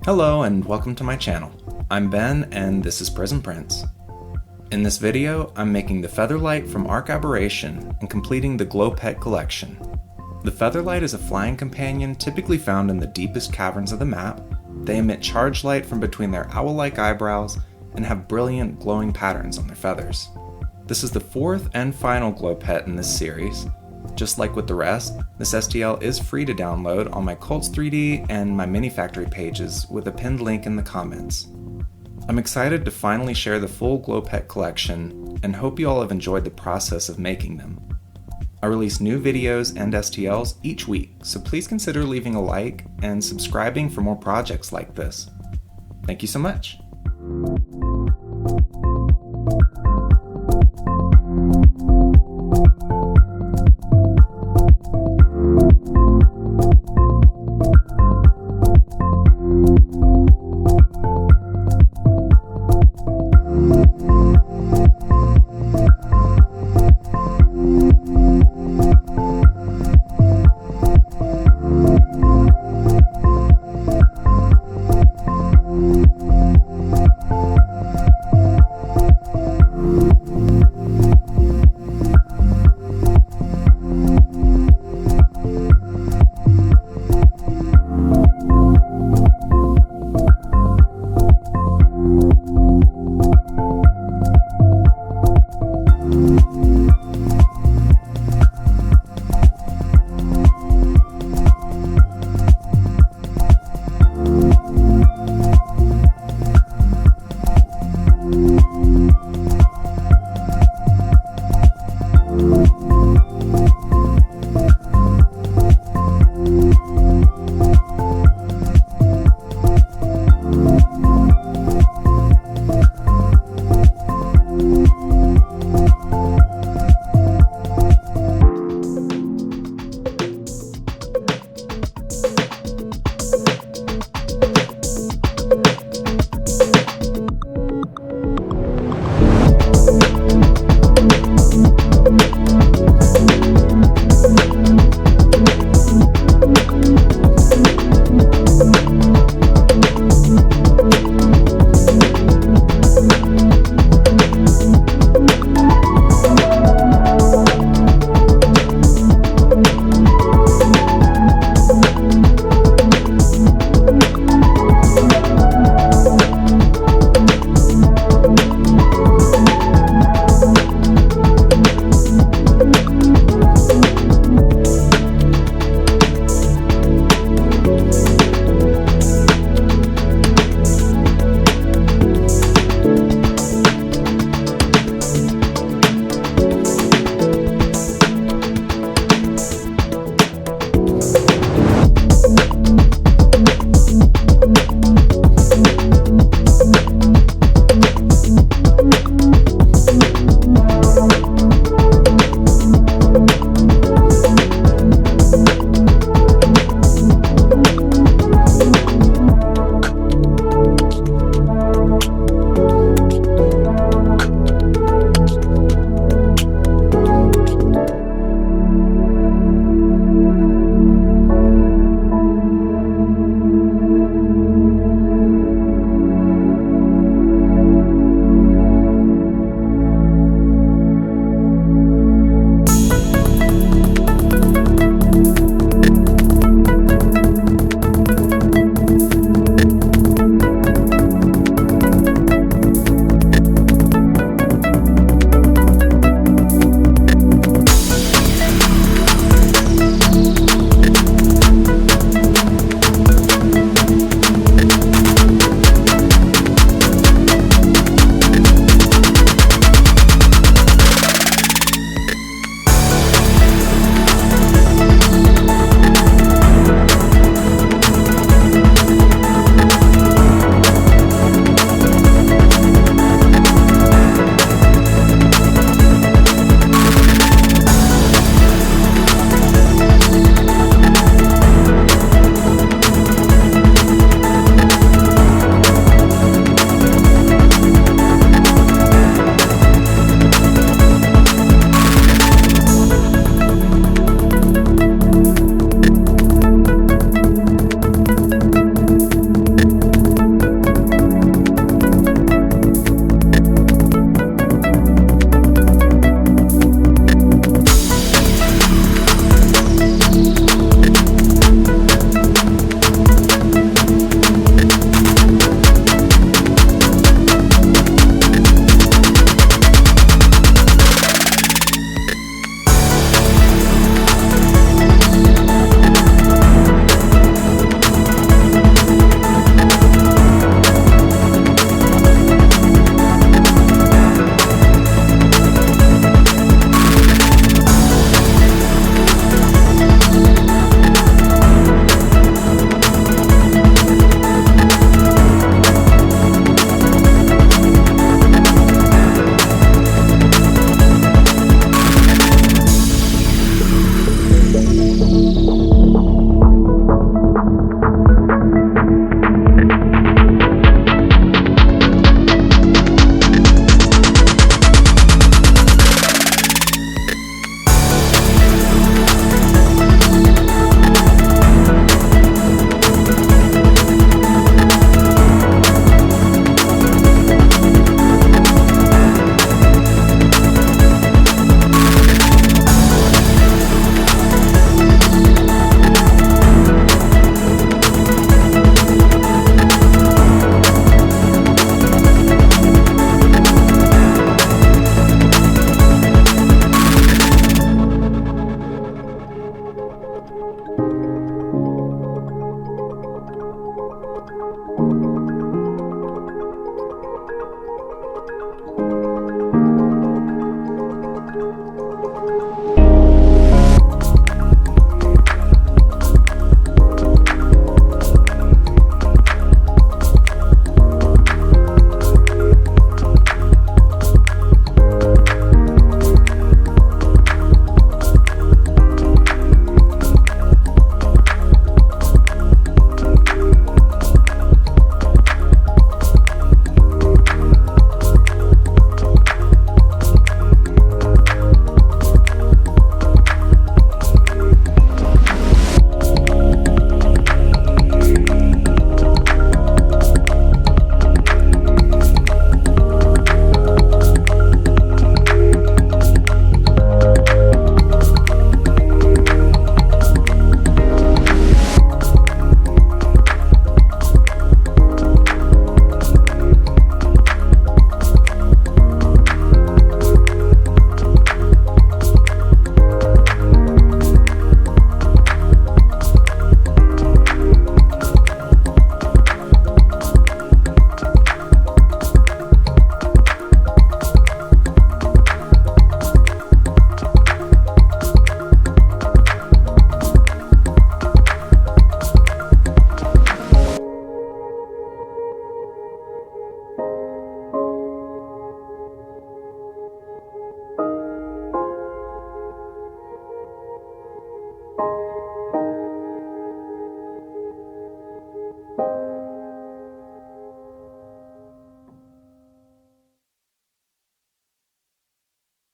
Hello and welcome to my channel. I'm Ben and this is Prism Prints. In this video, I'm making the Featherlight from ARK Aberration and completing the Glow Pet collection. The Featherlight is a flying companion typically found in the deepest caverns of the map. They emit charged light from between their owl-like eyebrows and have brilliant glowing patterns on their feathers. This is the fourth and final Glow Pet in this series. Just like with the rest, this STL is free to download on my Cults 3D and my Mini Factory pages with a pinned link in the comments. I'm excited to finally share the full Glow Pet collection and hope you all have enjoyed the process of making them. I release new videos and STLs each week, so please consider leaving a like and subscribing for more projects like this. Thank you so much.